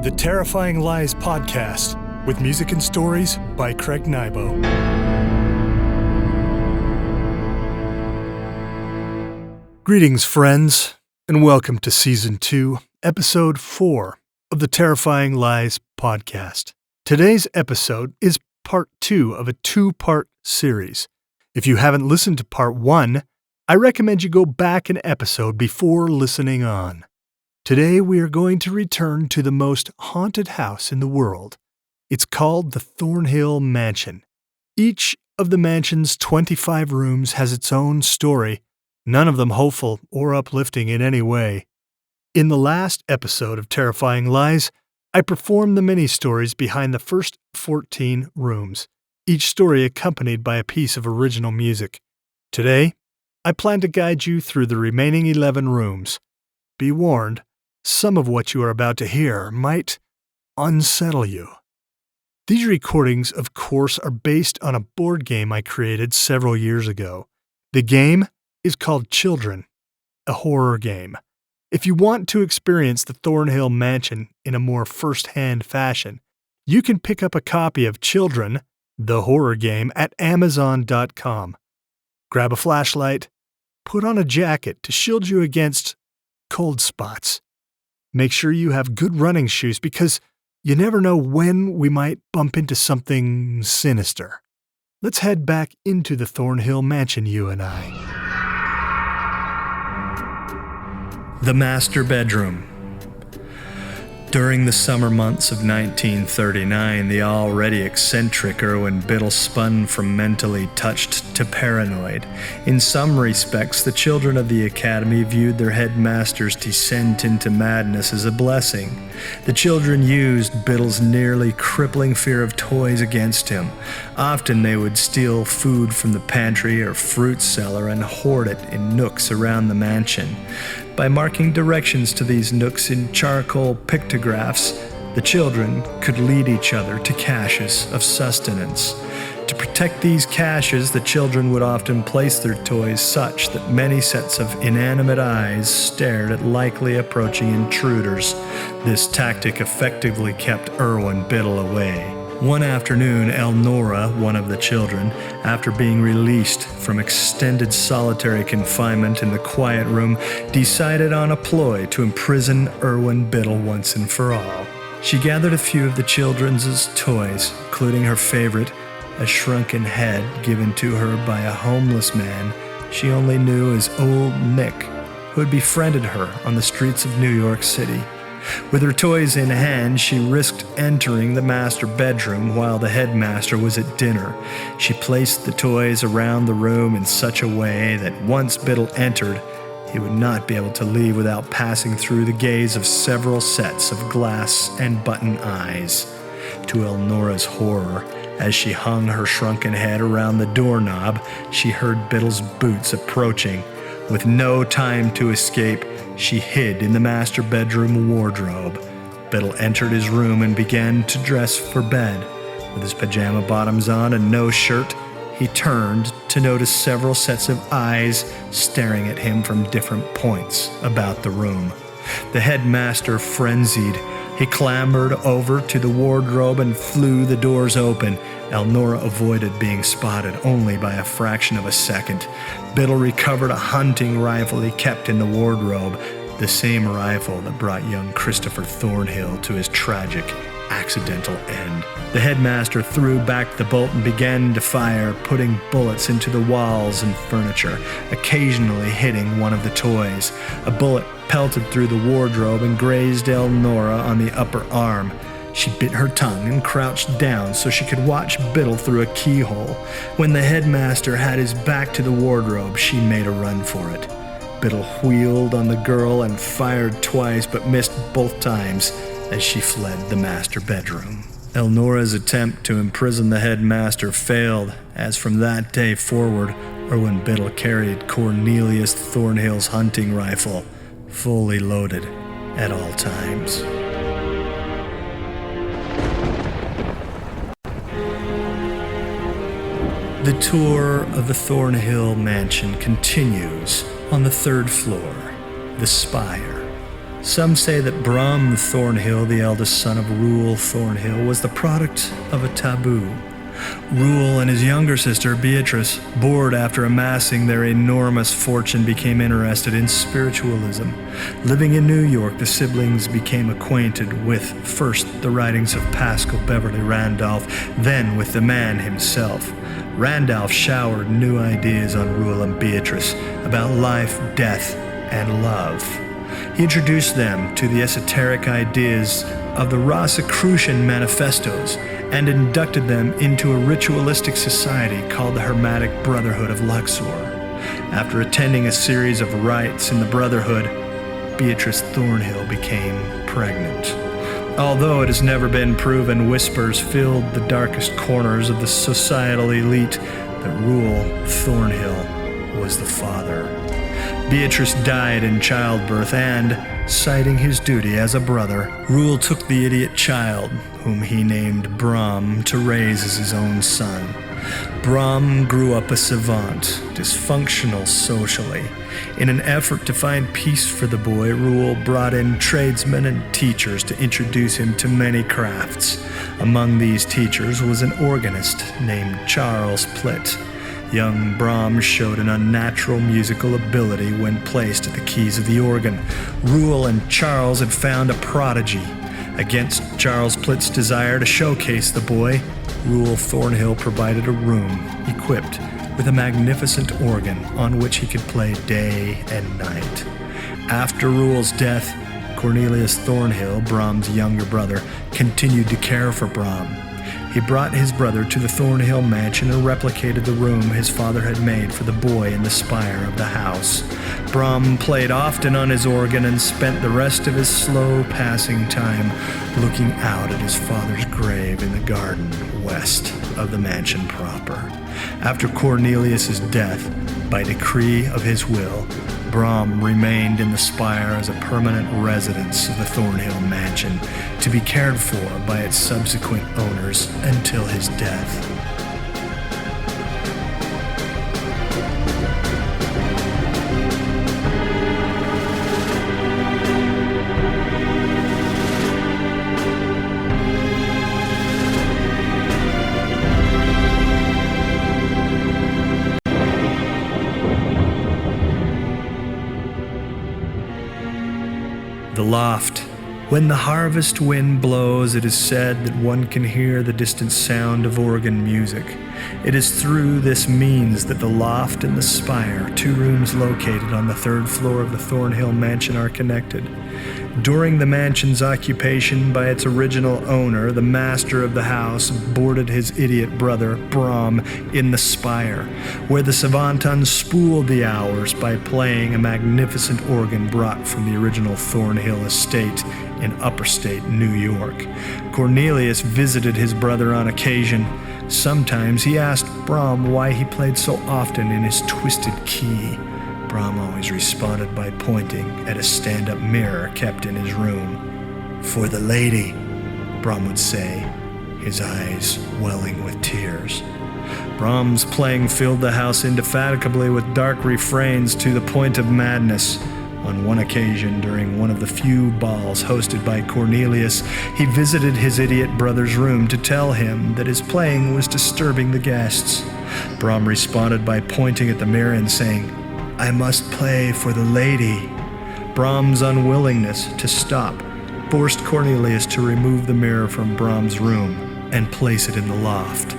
The Terrifying Lies Podcast, with music and stories by Craig Nybo. Greetings, friends, and welcome to Season 2, Episode 4 of the Terrifying Lies Podcast. Today's episode is Part 2 of a two-part series. If you haven't listened to Part 1, I recommend you go back an episode before listening on. Today we are going to return to the most haunted house in the world. It's called the Thornhill Mansion. Each of the mansion's 25 rooms has its own story, none of them hopeful or uplifting in any way. In the last episode of Terrifying Lies, I performed the mini-stories behind the first 14 rooms, each story accompanied by a piece of original music. Today, I plan to guide you through the remaining 11 rooms. Be warned, some of what you are about to hear might unsettle you. These recordings, of course, are based on a board game I created several years ago. The game is called Children, a horror game. If you want to experience the Thornhill Mansion in a more first-hand fashion, you can pick up a copy of Children, the horror game, at Amazon.com. Grab a flashlight, put on a jacket to shield you against cold spots. Make sure you have good running shoes because you never know when we might bump into something sinister. Let's head back into the Thornhill Mansion, you and I. The master bedroom. During the summer months of 1939, the already eccentric Irwin Biddle spun from mentally touched to paranoid. In some respects, the children of the academy viewed their headmaster's descent into madness as a blessing. The children used Biddle's nearly crippling fear of toys against him. Often they would steal food from the pantry or fruit cellar and hoard it in nooks around the mansion. By marking directions to these nooks in charcoal pictographs, the children could lead each other to caches of sustenance. To protect these caches, the children would often place their toys such that many sets of inanimate eyes stared at likely approaching intruders. This tactic effectively kept Irwin Biddle away. One afternoon, Elnora, one of the children, after being released from extended solitary confinement in the quiet room, decided on a ploy to imprison Irwin Biddle once and for all. She gathered a few of the children's toys, including her favorite, a shrunken head given to her by a homeless man she only knew as Old Nick, who had befriended her on the streets of New York City. With her toys in hand, she risked entering the master bedroom while the headmaster was at dinner. She placed the toys around the room in such a way that once Biddle entered, he would not be able to leave without passing through the gaze of several sets of glass and button eyes. To Elnora's horror, as she hung her shrunken head around the doorknob, she heard Biddle's boots approaching. With no time to escape, she hid in the master bedroom wardrobe. Biddle entered his room and began to dress for bed. With his pajama bottoms on and no shirt, he turned to notice several sets of eyes staring at him from different points about the room. The headmaster frenzied. He clambered over to the wardrobe and flew the doors open. Elnora avoided being spotted only by a fraction of a second. Biddle recovered a hunting rifle he kept in the wardrobe, the same rifle that brought young Christopher Thornhill to his tragic, accidental end. The headmaster threw back the bolt and began to fire, putting bullets into the walls and furniture, occasionally hitting one of the toys. A bullet pelted through the wardrobe and grazed Elnora on the upper arm. She bit her tongue and crouched down so she could watch Biddle through a keyhole. When the headmaster had his back to the wardrobe, she made a run for it. Biddle wheeled on the girl and fired twice but missed both times as she fled the master bedroom. Elnora's attempt to imprison the headmaster failed, as from that day forward, Irwin Biddle carried Cornelius Thornhill's hunting rifle, fully loaded at all times. The tour of the Thornhill Mansion continues on the third floor, the spire. Some say that Brom Thornhill, the eldest son of Rule Thornhill, was the product of a taboo. Rule and his younger sister, Beatrice, bored after amassing their enormous fortune, became interested in spiritualism. Living in New York, the siblings became acquainted with first the writings of Pascal Beverly Randolph, then with the man himself. Randolph showered new ideas on Rule and Beatrice about life, death, and love. He introduced them to the esoteric ideas of the Rosicrucian manifestos and inducted them into a ritualistic society called the Hermetic Brotherhood of Luxor. After attending a series of rites in the Brotherhood, Beatrice Thornhill became pregnant. Although it has never been proven, whispers filled the darkest corners of the societal elite that Rule Thornhill was the father. Beatrice died in childbirth and, citing his duty as a brother, Rule took the idiot child, whom he named Brom, to raise as his own son. Brom grew up a savant, dysfunctional socially. In an effort to find peace for the boy, Rule brought in tradesmen and teachers to introduce him to many crafts. Among these teachers was an organist named Charles Plitt. Young Brom showed an unnatural musical ability when placed at the keys of the organ. Rule and Charles had found a prodigy. Against Charles Plitt's desire to showcase the boy, Rule Thornhill provided a room equipped with a magnificent organ on which he could play day and night. After Rule's death, Cornelius Thornhill, Brom's younger brother, continued to care for Brom. He brought his brother to the Thornhill mansion and replicated the room his father had made for the boy in the spire of the house. Brom played often on his organ and spent the rest of his slow passing time looking out at his father's grave in the garden west of the mansion proper. After Cornelius's death, by decree of his will, Brom remained in the spire as a permanent residence of the Thornhill mansion, to be cared for by its subsequent owners until his death. The loft. When the harvest wind blows, it is said that one can hear the distant sound of organ music. It is through this means that the loft and the spire, two rooms located on the third floor of the Thornhill mansion, are connected. During the mansion's occupation by its original owner, the master of the house boarded his idiot brother, Brom, in the spire, where the savant unspooled the hours by playing a magnificent organ brought from the original Thornhill estate in upstate New York. Cornelius visited his brother on occasion. Sometimes he asked Brom why he played so often in his twisted key. Brom always responded by pointing at a stand-up mirror kept in his room. "For the lady," Brom would say, his eyes welling with tears. Brom's playing filled the house indefatigably with dark refrains to the point of madness. On one occasion, during one of the few balls hosted by Cornelius, he visited his idiot brother's room to tell him that his playing was disturbing the guests. Brom responded by pointing at the mirror and saying, "I must play for the lady." Brom's unwillingness to stop forced Cornelius to remove the mirror from Brom's room and place it in the loft.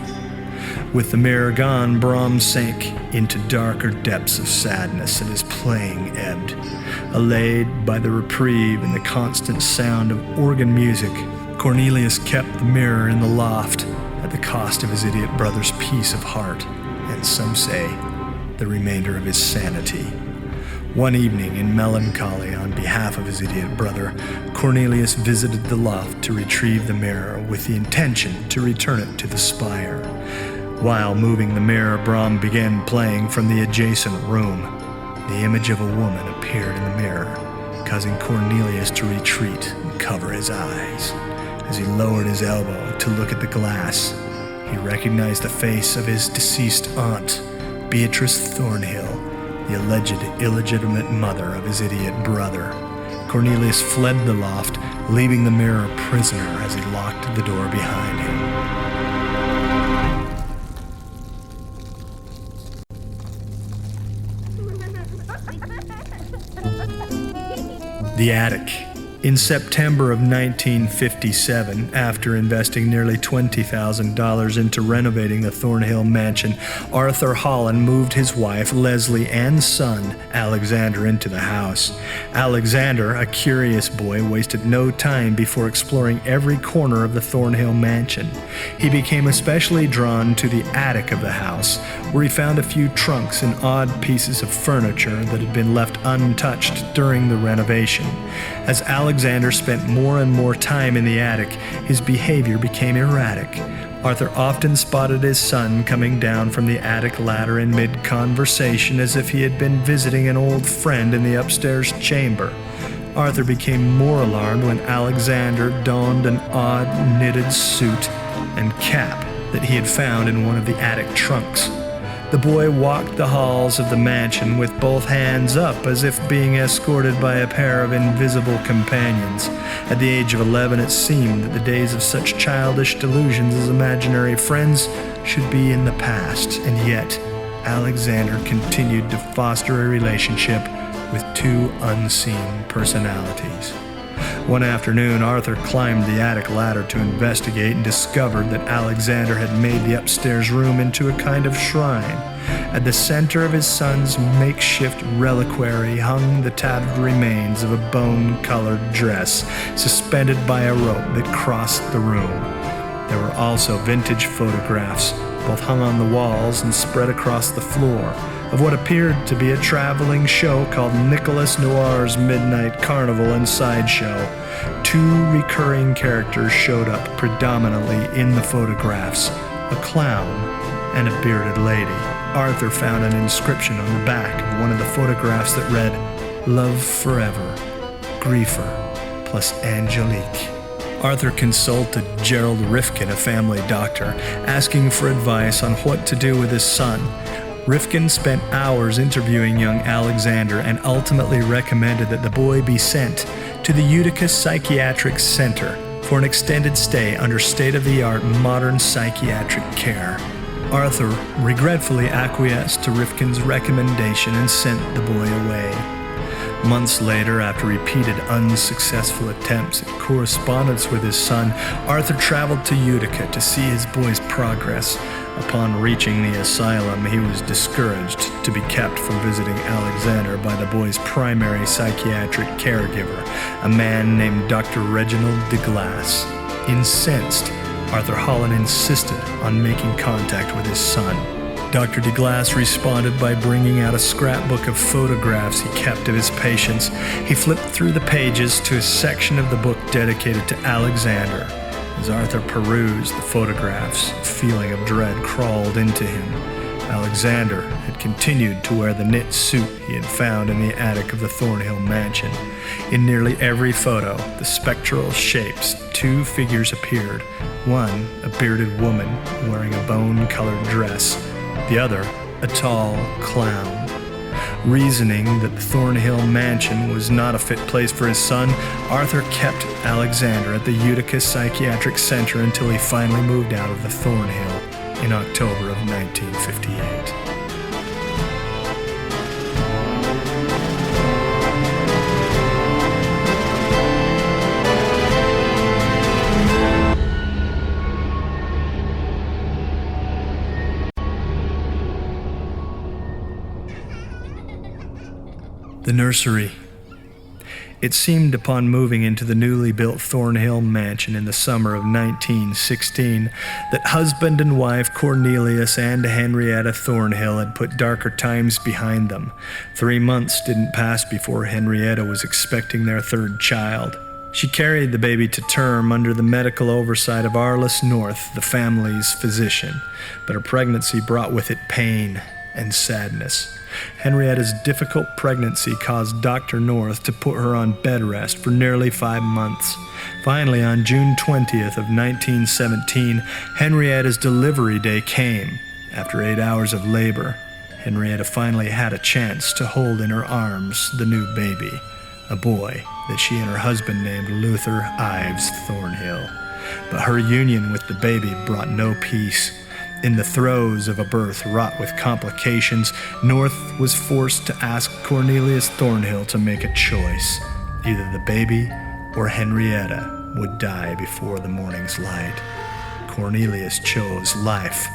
With the mirror gone, Brom sank into darker depths of sadness and his playing ebbed. Allayed by the reprieve and the constant sound of organ music, Cornelius kept the mirror in the loft at the cost of his idiot brother's peace of heart, and some say, the remainder of his sanity. One evening, in melancholy on behalf of his idiot brother, Cornelius visited the loft to retrieve the mirror with the intention to return it to the spire. While moving the mirror, Brom began playing from the adjacent room. The image of a woman appeared in the mirror, causing Cornelius to retreat and cover his eyes. As he lowered his elbow to look at the glass, he recognized the face of his deceased aunt, Beatrice Thornhill, the alleged illegitimate mother of his idiot brother. Cornelius fled the loft, leaving the mirror prisoner as he locked the door behind him. The attic. In September of 1957, after investing nearly $20,000 into renovating the Thornhill mansion, Arthur Holland moved his wife, Leslie, and son, Alexander, into the house. Alexander, a curious boy, wasted no time before exploring every corner of the Thornhill mansion. He became especially drawn to the attic of the house, where he found a few trunks and odd pieces of furniture that had been left untouched during the renovation. As Alexander spent more and more time in the attic, his behavior became erratic. Arthur often spotted his son coming down from the attic ladder in mid-conversation as if he had been visiting an old friend in the upstairs chamber. Arthur became more alarmed when Alexander donned an odd knitted suit and cap that he had found in one of the attic trunks. The boy walked the halls of the mansion with both hands up as if being escorted by a pair of invisible companions. At the age of 11, it seemed that the days of such childish delusions as imaginary friends should be in the past, and yet Alexander continued to foster a relationship with two unseen personalities. One afternoon, Arthur climbed the attic ladder to investigate and discovered that Alexander had made the upstairs room into a kind of shrine. At the center of his son's makeshift reliquary hung the tattered remains of a bone-colored dress suspended by a rope that crossed the room. There were also vintage photographs, both hung on the walls and spread across the floor, of what appeared to be a traveling show called Nicholas Noir's Midnight Carnival and Sideshow. Two recurring characters showed up predominantly in the photographs, a clown and a bearded lady. Arthur found an inscription on the back of one of the photographs that read, "Love forever, Griefer plus Angelique." Arthur consulted Gerald Rifkin, a family doctor, asking for advice on what to do with his son. Rifkin spent hours interviewing young Alexander and ultimately recommended that the boy be sent to the Utica Psychiatric Center for an extended stay under state-of-the-art modern psychiatric care. Arthur regretfully acquiesced to Rifkin's recommendation and sent the boy away. Months later, after repeated unsuccessful attempts at correspondence with his son, Arthur traveled to Utica to see his boy's progress. Upon reaching the asylum, he was discouraged to be kept from visiting Alexander by the boy's primary psychiatric caregiver, a man named Dr. Reginald DeGlass. Incensed, Arthur Holland insisted on making contact with his son. Dr. DeGlass responded by bringing out a scrapbook of photographs he kept of his patients. He flipped through the pages to a section of the book dedicated to Alexander. As Arthur perused the photographs, a feeling of dread crawled into him. Alexander had continued to wear the knit suit he had found in the attic of the Thornhill mansion. In nearly every photo, the spectral shapes, two figures appeared. One, a bearded woman wearing a bone-colored dress. The other, a tall clown. Reasoning that the Thornhill mansion was not a fit place for his son, Arthur kept Alexander at the Utica Psychiatric Center until he finally moved out of the Thornhill in October of 1958. The nursery. It seemed upon moving into the newly built Thornhill mansion in the summer of 1916 that husband and wife Cornelius and Henrietta Thornhill had put darker times behind them. 3 months didn't pass before Henrietta was expecting their third child. She carried the baby to term under the medical oversight of Arliss North, the family's physician, but her pregnancy brought with it pain and sadness. Henrietta's difficult pregnancy caused Dr. North to put her on bed rest for nearly 5 months. Finally, on June 20th of 1917, Henrietta's delivery day came. After 8 hours of labor, Henrietta finally had a chance to hold in her arms the new baby, a boy that she and her husband named Luther Ives Thornhill. But her union with the baby brought no peace. In the throes of a birth wrought with complications, North was forced to ask Cornelius Thornhill to make a choice. Either the baby or Henrietta would die before the morning's light. Cornelius chose life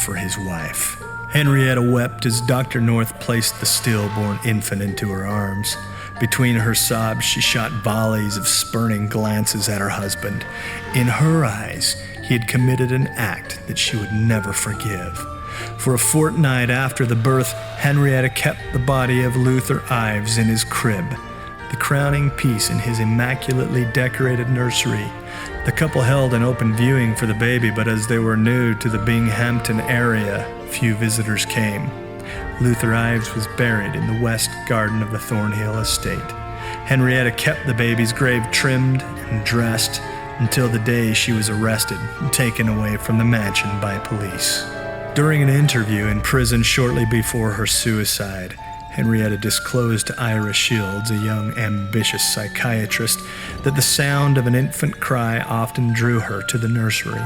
for his wife. Henrietta wept as Dr. North placed the stillborn infant into her arms. Between her sobs, she shot volleys of spurning glances at her husband. In her eyes, he had committed an act that she would never forgive. For a fortnight after the birth, Henrietta kept the body of Luther Ives in his crib, the crowning piece in his immaculately decorated nursery. The couple held an open viewing for the baby, but as they were new to the Binghamton area, few visitors came. Luther Ives was buried in the west garden of the Thornhill estate. Henrietta kept the baby's grave trimmed and dressed until the day she was arrested and taken away from the mansion by police. During an interview in prison shortly before her suicide, Henrietta disclosed to Ira Shields, a young, ambitious psychiatrist, that the sound of an infant cry often drew her to the nursery.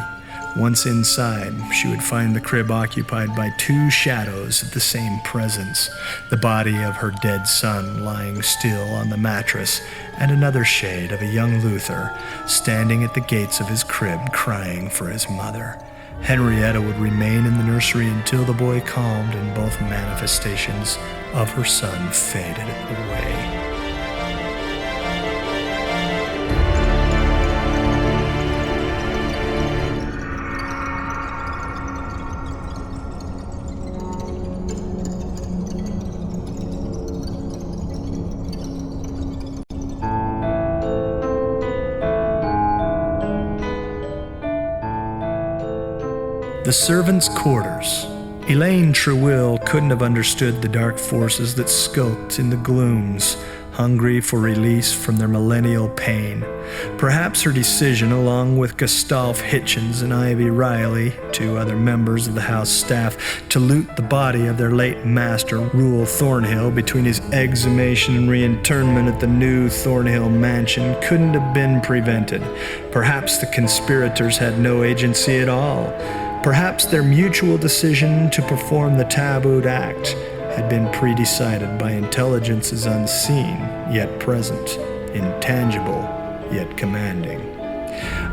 Once inside, she would find the crib occupied by two shadows of the same presence, the body of her dead son lying still on the mattress, and another shade of a young Luther standing at the gates of his crib crying for his mother. Henrietta would remain in the nursery until the boy calmed and both manifestations of her son faded away. The servants' quarters. Elaine Trewhill couldn't have understood the dark forces that skulked in the glooms, hungry for release from their millennial pain. Perhaps her decision, along with Gustav Hitchens and Ivy Riley, two other members of the house staff, to loot the body of their late master, Reuel Thornhill, between his exhumation and reinterment at the new Thornhill mansion, couldn't have been prevented. Perhaps the conspirators had no agency at all. Perhaps their mutual decision to perform the tabooed act had been predecided by intelligences unseen, yet present, intangible, yet commanding.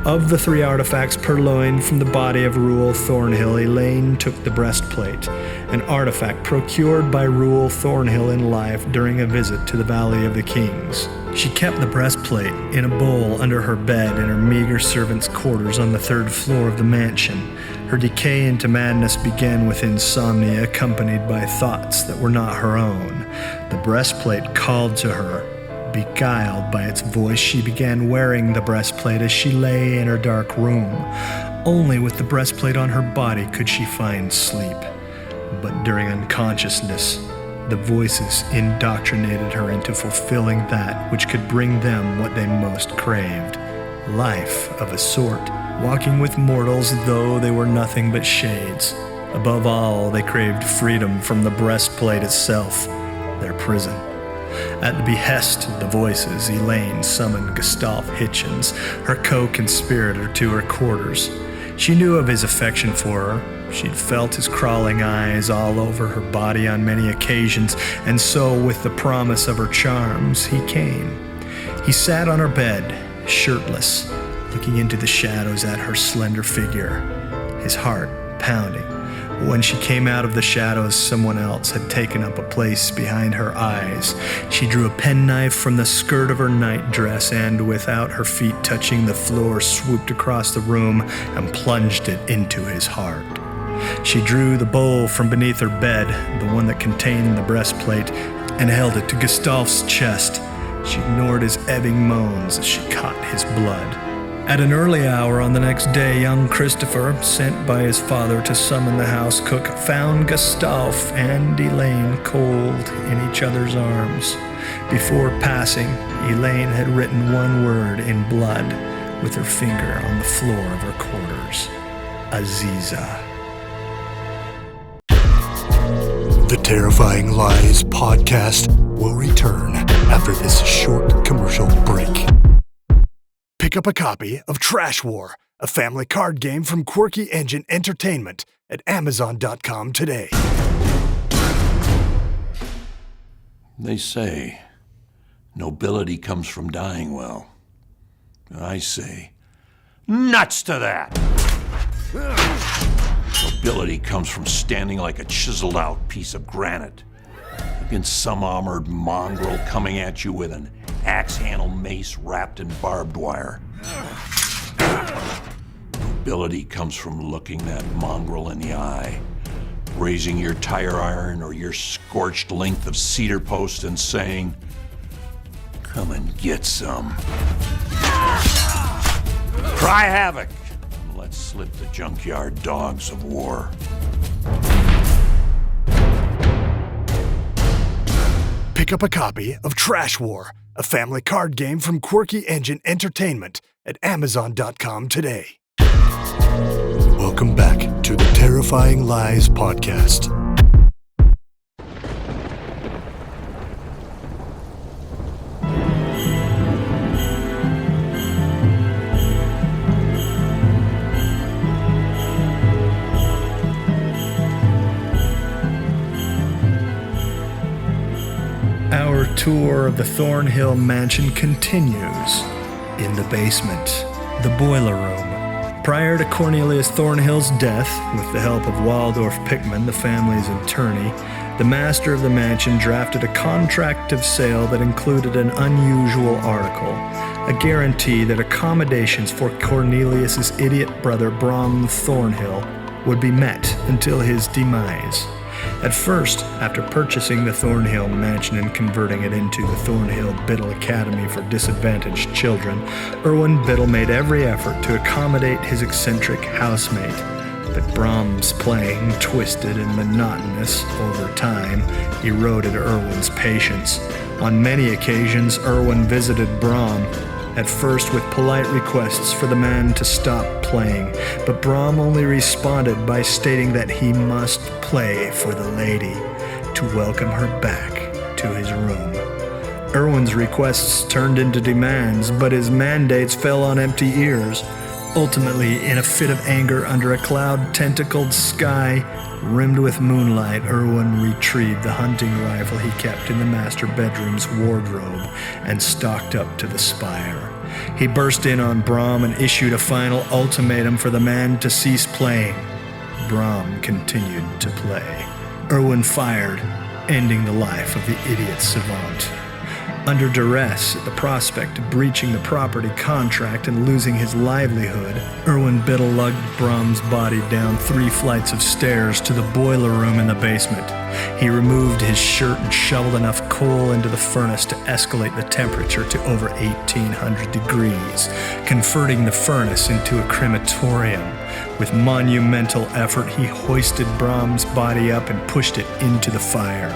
Of the three artifacts purloined from the body of Reuel Thornhill, Elaine took the breastplate, an artifact procured by Reuel Thornhill in life during a visit to the Valley of the Kings. She kept the breastplate in a bowl under her bed in her meager servants' quarters on the third floor of the mansion. Her decay into madness began with insomnia, accompanied by thoughts that were not her own. The breastplate called to her. Beguiled by its voice, she began wearing the breastplate as she lay in her dark room. Only with the breastplate on her body could she find sleep. But during unconsciousness, the voices indoctrinated her into fulfilling that which could bring them what they most craved. Life of a sort, walking with mortals though they were nothing but shades. Above all, they craved freedom from the breastplate itself, their prison. At the behest of the voices, Elaine summoned Gustav Hitchens, her co-conspirator, to her quarters. She knew of his affection for her. She'd felt his crawling eyes all over her body on many occasions, and so, with the promise of her charms, he came. He sat on her bed, shirtless, looking into the shadows at her slender figure, his heart pounding. When she came out of the shadows, someone else had taken up a place behind her eyes. She drew a penknife from the skirt of her nightdress and, without her feet touching the floor, swooped across the room and plunged it into his heart. She drew the bowl from beneath her bed, the one that contained the breastplate, and held it to Gustav's chest. She ignored his ebbing moans as she caught his blood. At an early hour on the next day, young Christopher, sent by his father to summon the house cook, found Gustav and Elaine cold in each other's arms. Before passing, Elaine had written one word in blood with her finger on the floor of her quarters: Aziza. The Terrifying Lies podcast will return after this short commercial break. Pick up a copy of Trash War, a family card game from Quirky Engine Entertainment at Amazon.com today. They say nobility comes from dying well. I say nuts to that! Nobility comes from standing like a chiseled out piece of granite against some armored mongrel coming at you with an axe-handle mace wrapped in barbed wire. Nobility comes from looking that mongrel in the eye, raising your tire iron or your scorched length of cedar post and saying, "Come and get some." Cry havoc, and let's slip the junkyard dogs of war. Pick up a copy of Trash War, a family card game from Quirky Engine Entertainment at Amazon.com today. Welcome back to the Terrifying Lies podcast. Our tour of the Thornhill mansion continues in the basement, the boiler room. Prior to Cornelius Thornhill's death, with the help of Waldorf Pickman, the family's attorney, the master of the mansion drafted a contract of sale that included an unusual article, a guarantee that accommodations for Cornelius's idiot brother Brom Thornhill would be met until his demise. At first, after purchasing the Thornhill mansion and converting it into the Thornhill Biddle Academy for Disadvantaged Children, Irwin Biddle made every effort to accommodate his eccentric housemate. But Brom's playing, twisted and monotonous over time, eroded Irwin's patience. On many occasions, Irwin visited Brom, at first with polite requests for the man to stop playing, but Brom only responded by stating that he must play for the lady, to welcome her back to his room. Irwin's requests turned into demands, but his mandates fell on empty ears. Ultimately, in a fit of anger under a cloud-tentacled sky rimmed with moonlight, Irwin retrieved the hunting rifle he kept in the master bedroom's wardrobe and stalked up to the spire. He burst in on Brom and issued a final ultimatum for the man to cease playing. Brom continued to play. Irwin fired, ending the life of the idiot savant. Under duress at the prospect of breaching the property contract and losing his livelihood, Irwin Biddle lugged Brom's body down 3 flights of stairs to the boiler room in the basement. He removed his shirt and shoveled enough coal into the furnace to escalate the temperature to over 1,800 degrees, converting the furnace into a crematorium. With monumental effort, he hoisted Brom's body up and pushed it into the fire,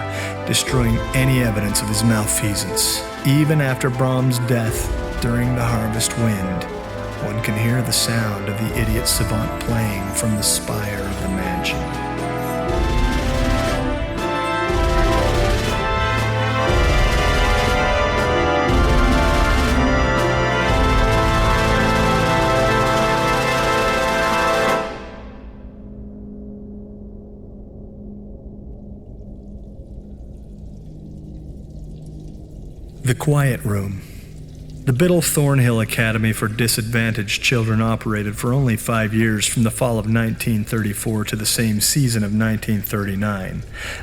destroying any evidence of his malfeasance. Even after Brom's death during the harvest wind, one can hear the sound of the idiot savant playing from the spire of the mansion. The Quiet Room. The Biddle Thornhill Academy for Disadvantaged Children operated for only 5 years, from the fall of 1934 to the same season of 1939.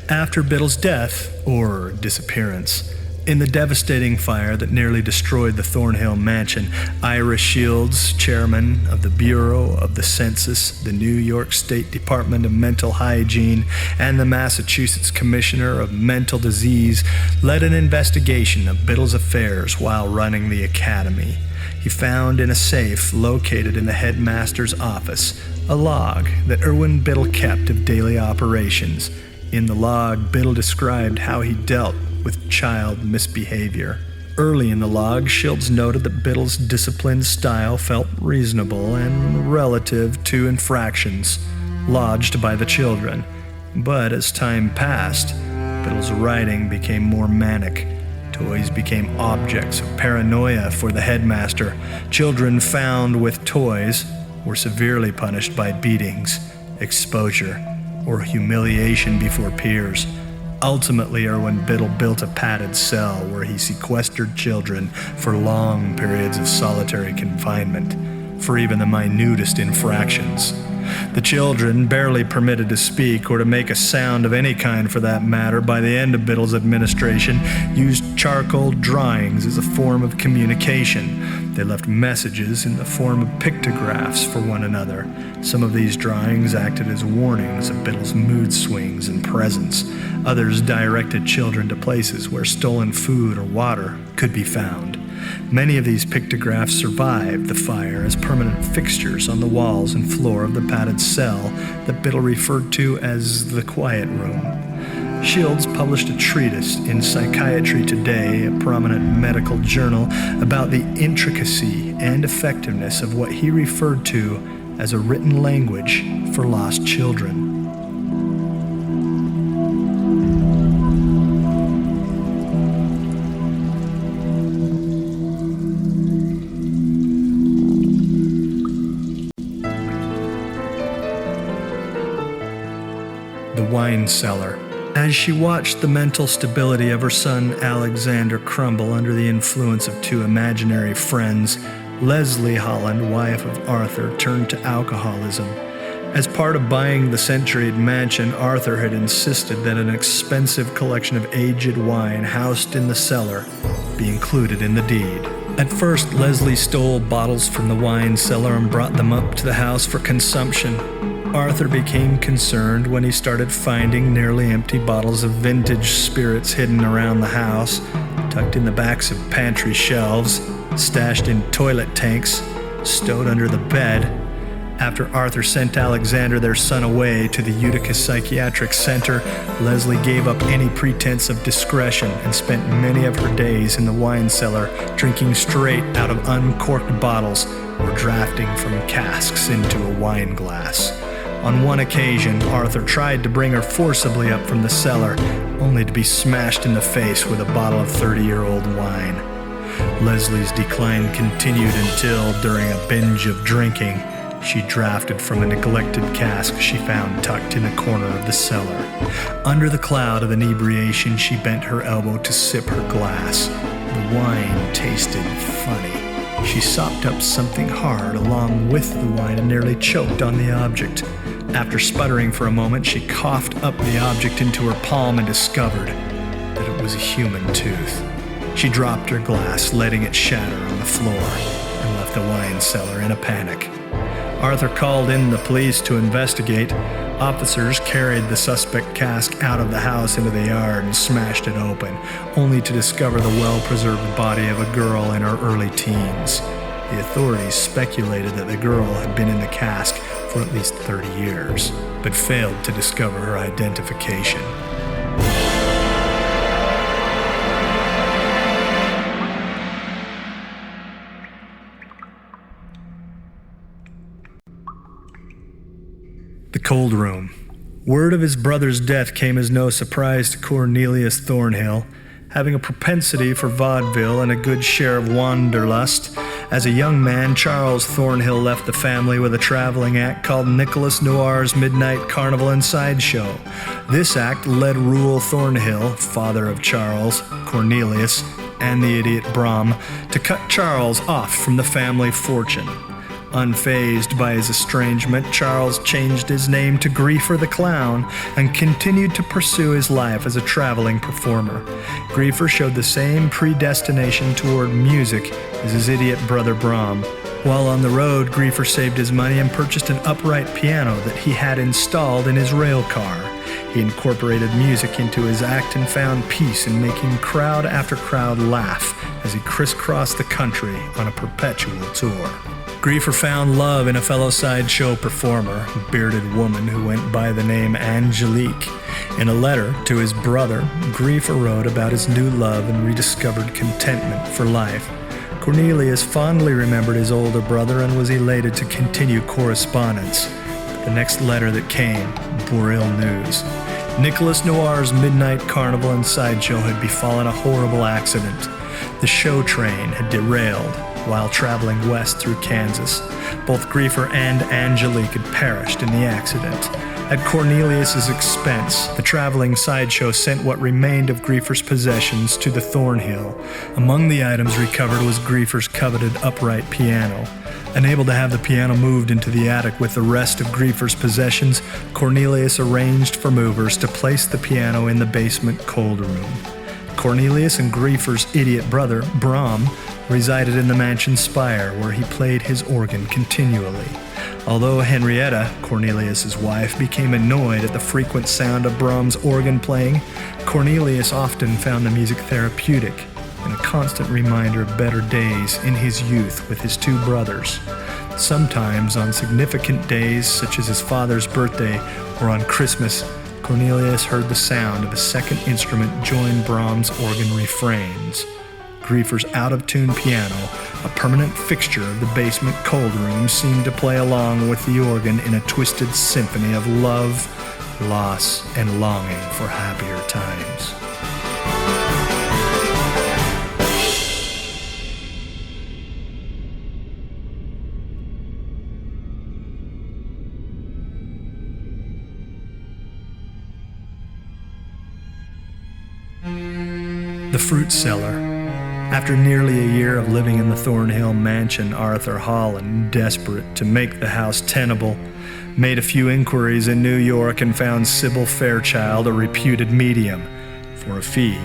After Biddle's death, or disappearance, in the devastating fire that nearly destroyed the Thornhill mansion, Ira Shields, chairman of the Bureau of the Census, the New York State Department of Mental Hygiene, and the Massachusetts Commissioner of Mental Disease, led an investigation of Biddle's affairs while running the academy. He found in a safe located in the headmaster's office a log that Irwin Biddle kept of daily operations. In the log, Biddle described how he dealt with child misbehavior. Early in the log, Shields noted that Biddle's disciplined style felt reasonable and relative to infractions lodged by the children. But as time passed, Biddle's writing became more manic. Toys became objects of paranoia for the headmaster. Children found with toys were severely punished by beatings, exposure, or humiliation before peers. Ultimately, Erwin Biddle built a padded cell where he sequestered children for long periods of solitary confinement for even the minutest infractions. The children, barely permitted to speak or to make a sound of any kind for that matter, by the end of Biddle's administration, used charcoal drawings as a form of communication. They left messages in the form of pictographs for one another. Some of these drawings acted as warnings of Biddle's mood swings and presence. Others directed children to places where stolen food or water could be found. Many of these pictographs survived the fire as permanent fixtures on the walls and floor of the padded cell that Biddle referred to as the Quiet Room. Shields published a treatise in Psychiatry Today, a prominent medical journal, about the intricacy and effectiveness of what he referred to as a written language for lost children. Wine cellar. As she watched the mental stability of her son Alexander crumble under the influence of two imaginary friends, Leslie Holland, wife of Arthur, turned to alcoholism. As part of buying the centuried mansion, Arthur had insisted that an expensive collection of aged wine housed in the cellar be included in the deed. At first, Leslie stole bottles from the wine cellar and brought them up to the house for consumption. Arthur became concerned when he started finding nearly empty bottles of vintage spirits hidden around the house, tucked in the backs of pantry shelves, stashed in toilet tanks, stowed under the bed. After Arthur sent Alexander, their son, away to the Utica Psychiatric Center, Leslie gave up any pretense of discretion and spent many of her days in the wine cellar, drinking straight out of uncorked bottles or drafting from casks into a wine glass. On one occasion, Arthur tried to bring her forcibly up from the cellar, only to be smashed in the face with a bottle of 30-year-old wine. Leslie's decline continued until, during a binge of drinking, she drafted from a neglected cask she found tucked in a corner of the cellar. Under the cloud of inebriation, she bent her elbow to sip her glass. The wine tasted funny. She sopped up something hard along with the wine and nearly choked on the object. After sputtering for a moment, she coughed up the object into her palm and discovered that it was a human tooth. She dropped her glass, letting it shatter on the floor, and left the wine cellar in a panic. Arthur called in the police to investigate. Officers carried the suspect cask out of the house into the yard and smashed it open, only to discover the well-preserved body of a girl in her early teens. The authorities speculated that the girl had been in the cask for at least 30 years, but failed to discover her identification. The cold room. Word of his brother's death came as no surprise to Cornelius Thornhill. Having a propensity for vaudeville and a good share of wanderlust, as a young man, Charles Thornhill left the family with a traveling act called Nicholas Noir's Midnight Carnival and Sideshow. This act led Reuel Thornhill, father of Charles, Cornelius, and the idiot Brom, to cut Charles off from the family fortune. Unfazed by his estrangement, Charles changed his name to Griefer the Clown and continued to pursue his life as a traveling performer. Griefer showed the same predestination toward music as his idiot brother Brom. While on the road, Griefer saved his money and purchased an upright piano that he had installed in his rail car. He incorporated music into his act and found peace in making crowd after crowd laugh as he crisscrossed the country on a perpetual tour. Griefer found love in a fellow sideshow performer, a bearded woman who went by the name Angelique. In a letter to his brother, Griefer wrote about his new love and rediscovered contentment for life. Cornelius fondly remembered his older brother and was elated to continue correspondence. But the next letter that came bore ill news. Nicholas Noir's Midnight Carnival and Sideshow had befallen a horrible accident. The show train had derailed while traveling west through Kansas. Both Griefer and Angelique had perished in the accident. At Cornelius's expense, the traveling sideshow sent what remained of Griefer's possessions to the Thornhill. Among the items recovered was Griefer's coveted upright piano. Unable to have the piano moved into the attic with the rest of Griefer's possessions, Cornelius arranged for movers to place the piano in the basement cold room. Cornelius and Griefer's idiot brother, Brom, resided in the mansion spire where he played his organ continually. Although Henrietta, Cornelius's wife, became annoyed at the frequent sound of Brom's organ playing, Cornelius often found the music therapeutic and a constant reminder of better days in his youth with his two brothers. Sometimes on significant days such as his father's birthday or on Christmas, Cornelius heard the sound of a second instrument join Brahms' organ refrains. Griefer's out-of-tune piano, a permanent fixture of the basement cold room, seemed to play along with the organ in a twisted symphony of love, loss, and longing for happier times. The fruit cellar. After nearly a year of living in the Thornhill mansion, Arthur Holland, desperate to make the house tenable, made a few inquiries in New York and found Sybil Fairchild, a reputed medium. For a fee,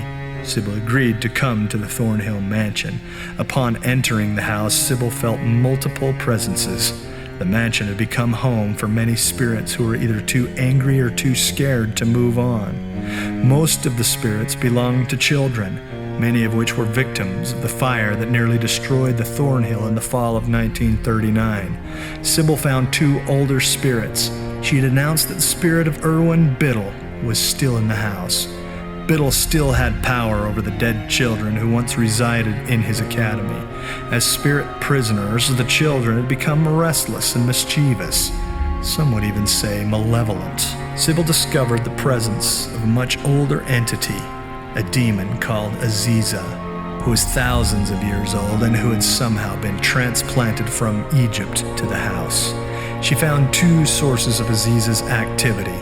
Sybil agreed to come to the Thornhill mansion. Upon entering the house, Sybil felt multiple presences. The mansion had become home for many spirits who were either too angry or too scared to move on. Most of the spirits belonged to children, many of which were victims of the fire that nearly destroyed the Thornhill in the fall of 1939. Sybil found two older spirits. She had announced that the spirit of Irwin Biddle was still in the house. Biddle still had power over the dead children who once resided in his academy. As spirit prisoners, the children had become restless and mischievous. Some would even say malevolent. Sybil discovered the presence of a much older entity, a demon called Aziza, who was thousands of years old and who had somehow been transplanted from Egypt to the house. She found two sources of Aziza's activity,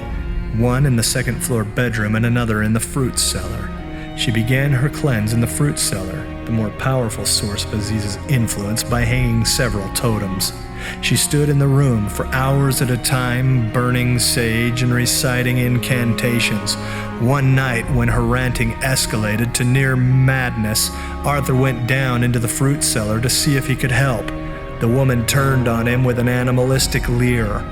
one in the second-floor bedroom and another in the fruit cellar. She began her cleanse in the fruit cellar, the more powerful source of Aziza's influence, by hanging several totems. She stood in the room for hours at a time, burning sage and reciting incantations. One night, when her ranting escalated to near madness, Arthur went down into the fruit cellar to see if he could help. The woman turned on him with an animalistic leer.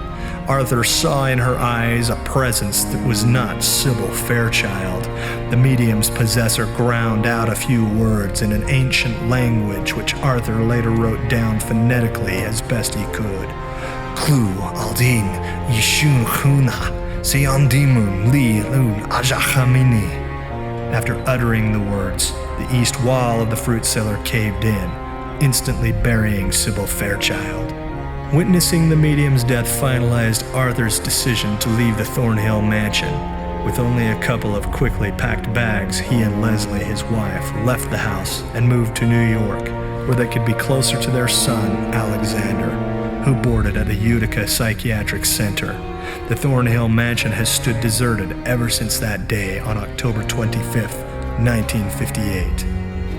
Arthur saw in her eyes a presence that was not Sybil Fairchild. The medium's possessor ground out a few words in an ancient language which Arthur later wrote down phonetically as best he could. Klu aldin yishun khuna seyandimun li lun ajahamini. After uttering the words, the east wall of the fruit cellar caved in, instantly burying Sybil Fairchild. Witnessing the medium's death finalized Arthur's decision to leave the Thornhill mansion. With only a couple of quickly packed bags, he and Leslie, his wife, left the house and moved to New York, where they could be closer to their son, Alexander, who boarded at a Utica psychiatric center. The Thornhill mansion has stood deserted ever since that day on October 25th, 1958.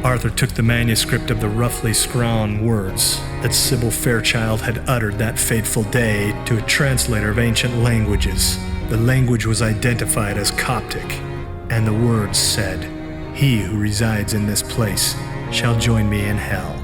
Arthur took the manuscript of the roughly scrawn words that Sybil Fairchild had uttered that fateful day to a translator of ancient languages. The language was identified as Coptic, and the words said, "He who resides in this place shall join me in hell."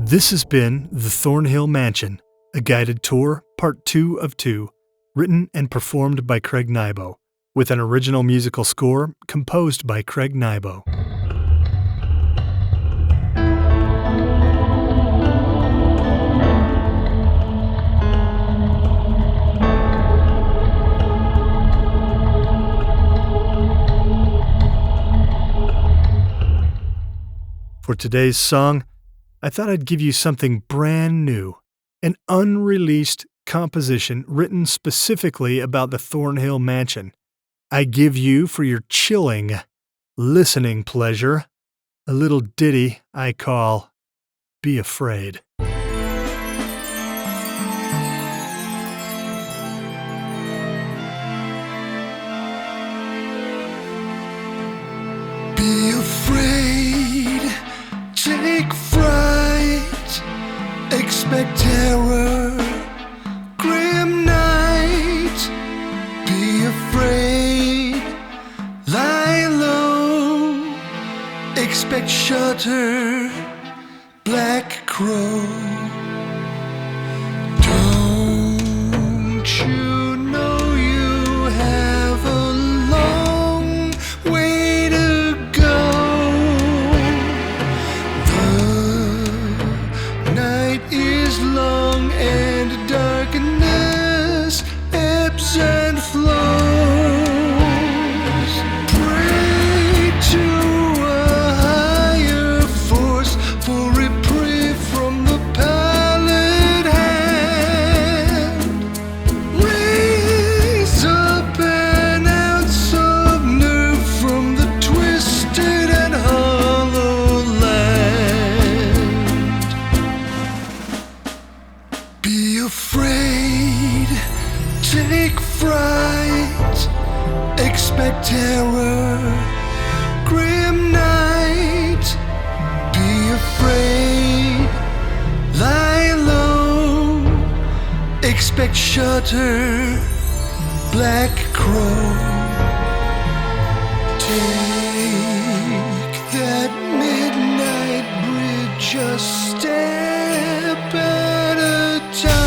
This has been The Thornhill Mansion, a guided tour, part 2 of 2, written and performed by Craig Nybo, with an original musical score composed by Craig Nybo. For today's song, I thought I'd give you something brand new, an unreleased composition written specifically about the Thornhill Mansion. I give you, for your chilling listening pleasure, a little ditty I call Be Afraid. Be afraid, take fright, expect terror, grim night. Be afraid, lie low, expect shutter, black crow. Don't you know you have a long way to go? The night is long and darkness ebbs and flows. Pray to a higher force for reprieve from the pallid hand. Raise up an ounce of nerve from the twisted and hollow land. Be afraid, take fright, expect terror, grim night. Be afraid, lie low, expect shutter, black crow. Take that midnight bridge a step at a time.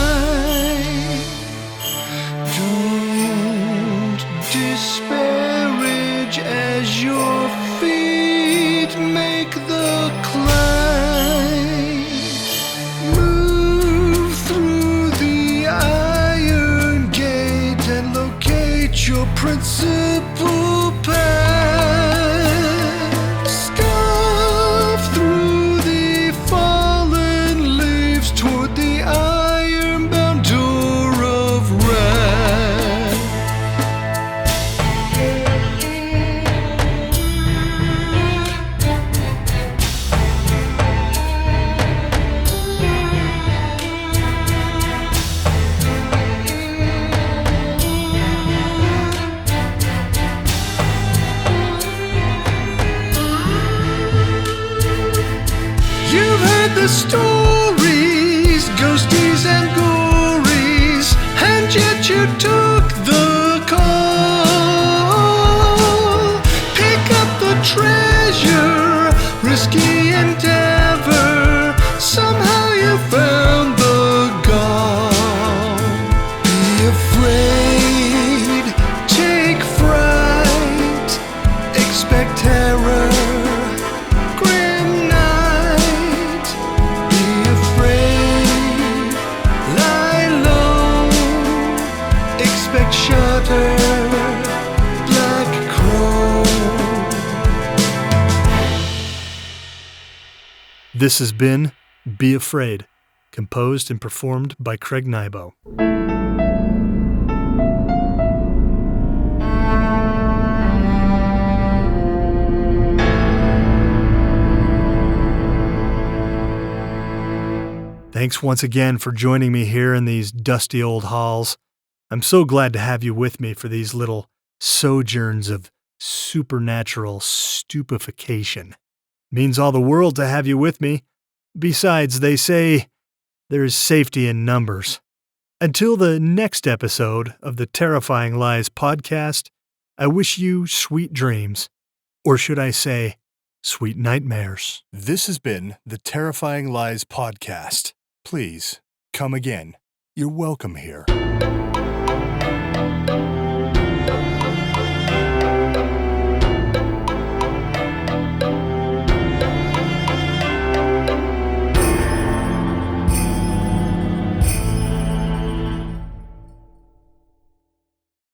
Don't disparage as your feet make the climb. Move through the iron gate and locate your principal path. Scuff through the fallen leaves toward the iron-bound door of wrath. You've heard the stories, ghosties and gories, and yet you took the call. Pick up the treasure, risky endeavor, somehow you found the gall. Be afraid, take fright, expect terror, grim night. Be afraid, lie low, expect shutter, black crow. This has been Be Afraid, composed and performed by Craig Nybo. Thanks once again for joining me here in these dusty old halls. I'm so glad to have you with me for these little sojourns of supernatural stupefaction. Means all the world to have you with me. Besides, they say there is safety in numbers. Until the next episode of the Terrifying Lies podcast, I wish you sweet dreams. Or should I say, Sweet nightmares. This has been the Terrifying Lies podcast. Please come again. You're welcome here.